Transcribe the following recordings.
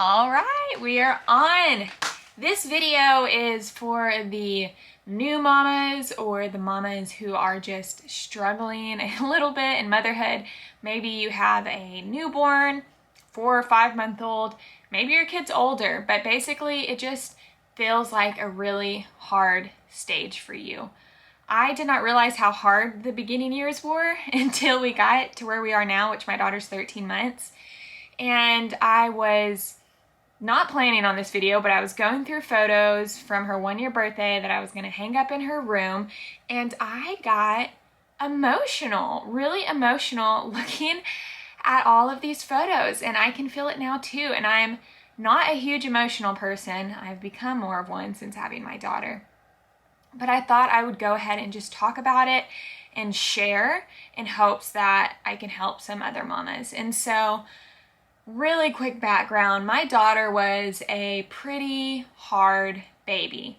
All right, we are on. This video is for the new mamas or the mamas who are just struggling a little bit in motherhood. Maybe you have a newborn, 4 or 5 month old, maybe your kid's older, but basically it just feels like a really hard stage for you. I did not realize how hard the beginning years were until we got to where we are now, which my daughter's 13 months. And I was not planning on this video, but I was going through photos from her 1-year birthday that I was going to hang up in her room, and I got emotional, really emotional looking at all of these photos, and I can feel it now too. And I'm not a huge emotional person. I've become more of one since having my daughter. But I thought I would go ahead and just talk about it and share in hopes that I can help some other mamas. And so, really quick background, my daughter was a pretty hard baby.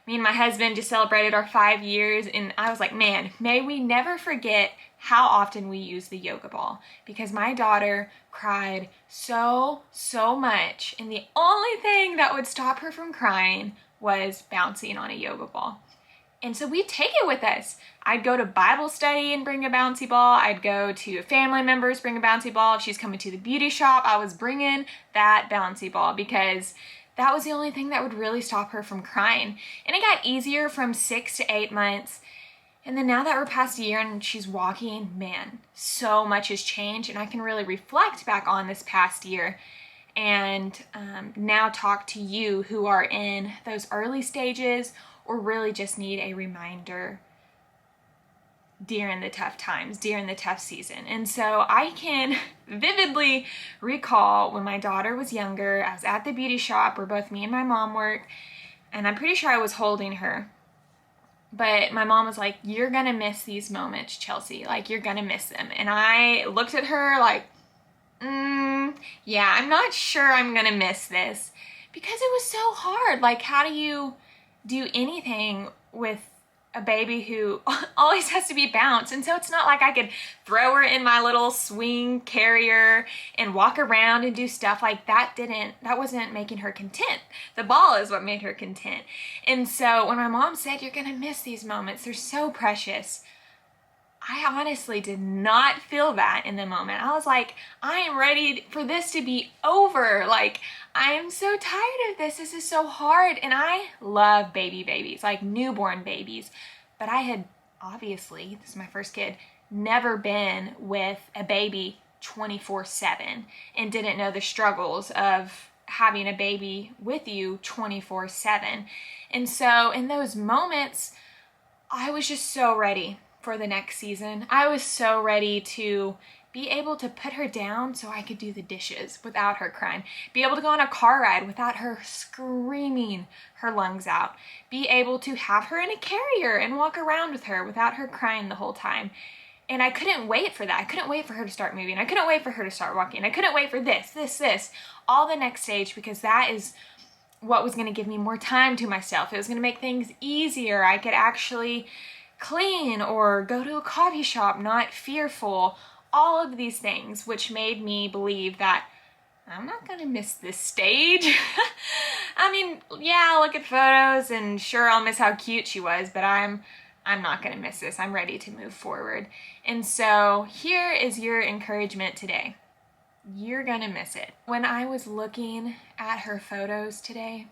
Me and my husband just celebrated our 5 years, and I was like, man, may we never forget how often we use the yoga ball, because my daughter cried so much, and the only thing that would stop her from crying was bouncing on a yoga ball. And so we take it with us. I'd go to Bible study and bring a bouncy ball. I'd go to family members, bring a bouncy ball. If she's coming to the beauty shop, I was bringing that bouncy ball because that was the only thing that would really stop her from crying. And it got easier from 6 to 8 months. And then now that we're past a year and she's walking, man, so much has changed. And I can really reflect back on this past year and now talk to you who are in those early stages or really just need a reminder during the tough times, during the tough season. And so I can vividly recall when my daughter was younger, I was at the beauty shop where both me and my mom work, and I'm pretty sure I was holding her. But my mom was like, you're gonna miss these moments, Chelsea. Like, you're gonna miss them. And I looked at her like, yeah, I'm not sure I'm gonna miss this. Because it was so hard. Like, how do you do anything with a baby who always has to be bounced? And so it's not like I could throw her in my little swing carrier and walk around and do stuff like that. That wasn't making her content. The ball is what made her content. And so when my mom said, you're gonna miss these moments, they're so precious, I honestly did not feel that in the moment. I was like, I am ready for this to be over. Like, I am so tired of this. This is so hard. And I love babies, like newborn babies. But I had, obviously, this is my first kid, never been with a baby 24/7 and didn't know the struggles of having a baby with you 24/7. And so in those moments, I was just so ready for the next season. I was so ready to be able to put her down so I could do the dishes without her crying, be able to go on a car ride without her screaming her lungs out, be able to have her in a carrier and walk around with her without her crying the whole time. And I couldn't wait for that. I couldn't wait for her to start moving. I couldn't wait for her to start walking. I couldn't wait for this, all the next stage, because that is what was going to give me more time to myself. It was going to make things easier. I could actually clean or go to a coffee shop, not fearful, all of these things, which made me believe that I'm not gonna miss this stage. I mean, yeah, I'll look at photos and sure, I'll miss how cute she was, but I'm not gonna miss this. I'm ready to move forward. And so here is your encouragement today. You're gonna miss it. When I was looking at her photos today,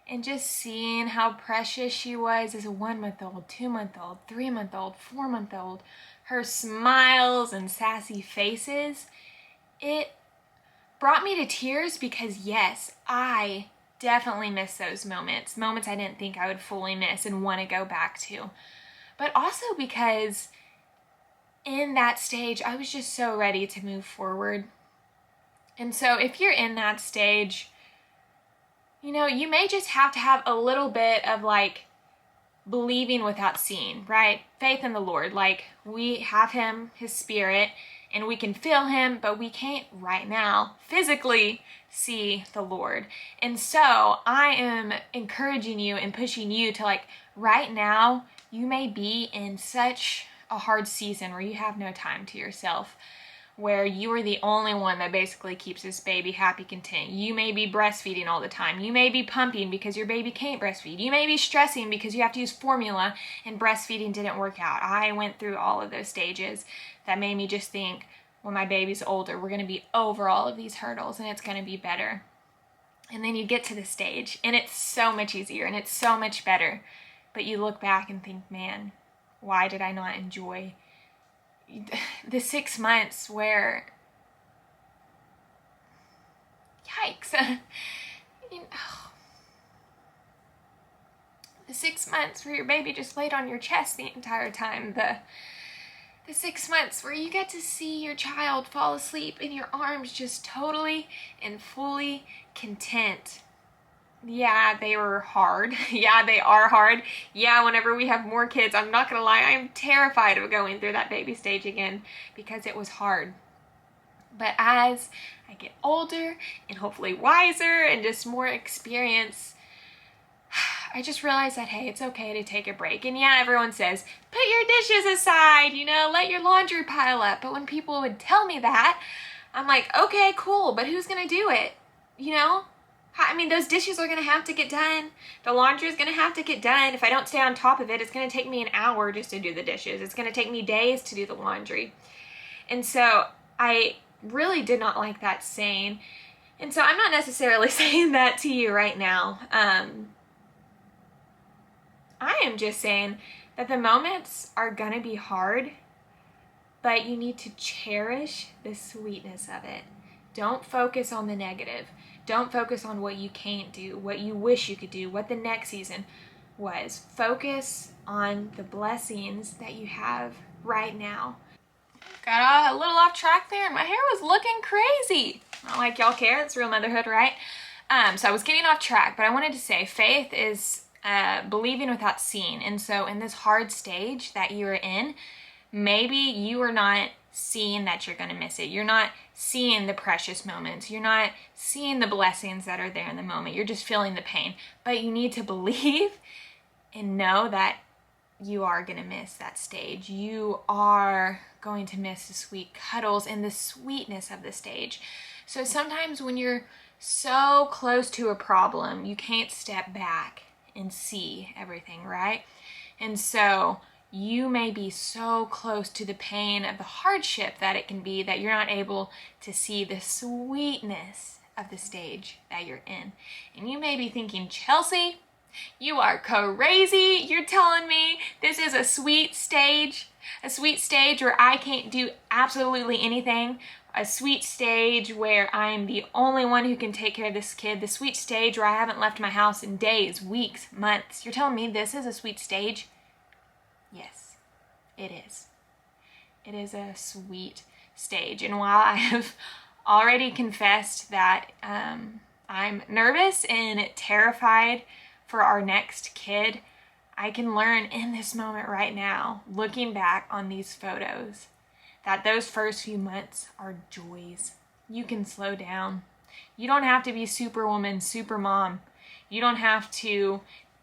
and just seeing how precious she was as a 1-month-old, 2-month-old, 3-month-old, 4-month-old, her smiles and sassy faces, it brought me to tears because yes, I definitely miss those moments I didn't think I would fully miss and want to go back to. But also because in that stage, I was just so ready to move forward. And so if you're in that stage, you know, you may just have to have a little bit of like believing without seeing, right? Faith in the Lord. Like, we have him, his spirit, and we can feel him, but we can't right now physically see the Lord. And so I am encouraging you and pushing you to, like, right now, you may be in such a hard season where you have no time to yourself, where you are the only one that basically keeps this baby happy, content. You may be breastfeeding all the time. You may be pumping because your baby can't breastfeed. You may be stressing because you have to use formula and breastfeeding didn't work out. I went through all of those stages that made me just think, when my baby's older, we're going to be over all of these hurdles and it's going to be better. And then you get to the stage and it's so much easier and it's so much better. But you look back and think, man, why did I not enjoy the 6 months where, yikes, the 6 months where your baby just laid on your chest the entire time, the 6 months where you get to see your child fall asleep in your arms just totally and fully content. Yeah, they were hard. Yeah, they are hard. Yeah, whenever we have more kids, I'm not gonna lie, I'm terrified of going through that baby stage again because it was hard. But as I get older and hopefully wiser and just more experience, I just realized that, hey, it's okay to take a break. And yeah, everyone says, put your dishes aside, let your laundry pile up. But when people would tell me that, I'm like, okay, cool, but who's gonna do it? I mean, those dishes are going to have to get done. The laundry is going to have to get done. If I don't stay on top of it, it's going to take me an hour just to do the dishes. It's going to take me days to do the laundry. And so I really did not like that saying. And so I'm not necessarily saying that to you right now. I am just saying that the moments are going to be hard, but you need to cherish the sweetness of it. Don't focus on the negative. Don't focus on what you can't do, what you wish you could do, what the next season was. Focus on the blessings that you have right now. Got a little off track there and my hair was looking crazy. Not like y'all care, it's real motherhood, right? So I was getting off track, but I wanted to say faith is believing without seeing. And so in this hard stage that you're in, maybe you are not seeing that you're going to miss it. You're not seeing the precious moments. You're not seeing the blessings that are there in the moment. You're just feeling the pain. But you need to believe and know that you are going to miss that stage. You are going to miss the sweet cuddles and the sweetness of the stage. So sometimes when you're so close to a problem, you can't step back and see everything, right? And so you may be so close to the pain of the hardship that it can be that you're not able to see the sweetness of the stage that you're in. And you may be thinking, Chelsea, you are crazy. You're telling me this is a sweet stage where I can't do absolutely anything, a sweet stage where I'm the only one who can take care of this kid, the sweet stage where I haven't left my house in days, weeks, months. You're telling me this is a sweet stage? Yes, it is. It is a sweet stage. And while I have already confessed that I'm nervous and terrified for our next kid, I can learn in this moment right now, looking back on these photos, that those first few months are joys. You can slow down. You don't have to be superwoman, super mom. You don't have to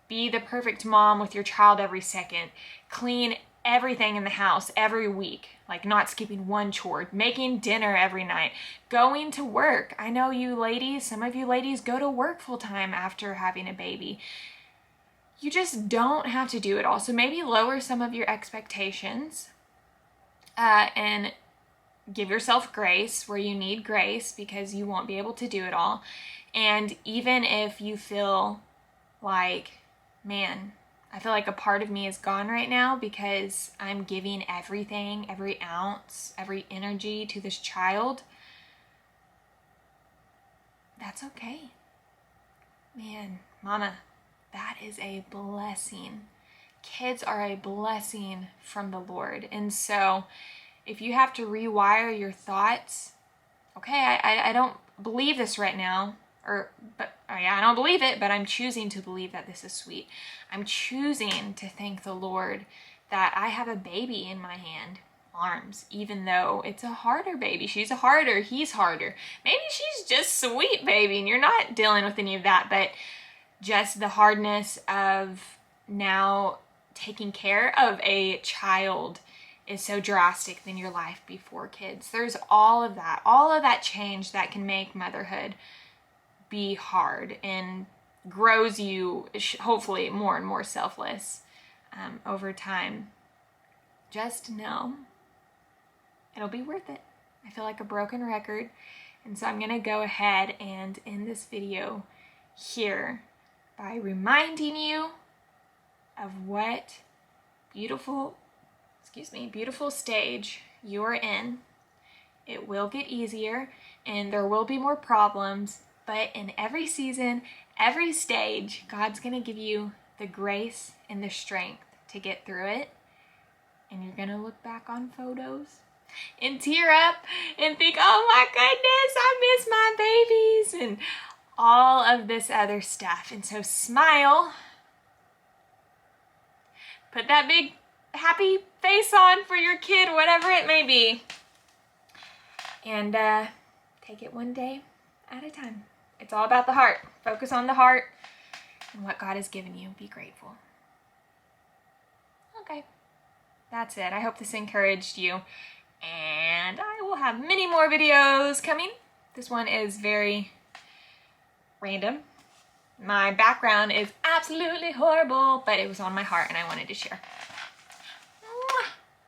be the perfect mom with your child every second. Clean everything in the house every week, like not skipping one chore, making dinner every night, going to work. I know you ladies, some of you ladies go to work full time after having a baby. You just don't have to do it all. So maybe lower some of your expectations and give yourself grace where you need grace because you won't be able to do it all. And even if you feel like, man, I feel like a part of me is gone right now because I'm giving everything, every ounce, every energy to this child, that's okay. Man, mama, that is a blessing. Kids are a blessing from the Lord. And so if you have to rewire your thoughts, okay, I don't believe this right now, I don't believe it, but I'm choosing to believe that this is sweet. I'm choosing to thank the Lord that I have a baby in my arms, even though it's a harder baby. She's a harder, he's harder. Maybe she's just sweet, baby, and you're not dealing with any of that, but just the hardness of now taking care of a child is so drastic than your life before kids. There's all of that change that can make motherhood be hard and grows you, hopefully, more and more selfless over time. Just know it'll be worth it. I feel like a broken record, and so I'm gonna go ahead and end this video here by reminding you of what beautiful stage you're in. It will get easier and there will be more problems, but in every season, every stage, God's gonna give you the grace and the strength to get through it. And you're gonna look back on photos and tear up and think, oh my goodness, I miss my babies and all of this other stuff. And so smile, put that big happy face on for your kid, whatever it may be, and take it one day at a time. It's all about the heart. Focus on the heart and what God has given you. Be grateful. Okay, that's it. I hope this encouraged you, and I will have many more videos coming. This one is very random. My background is absolutely horrible, but it was on my heart and I wanted to share.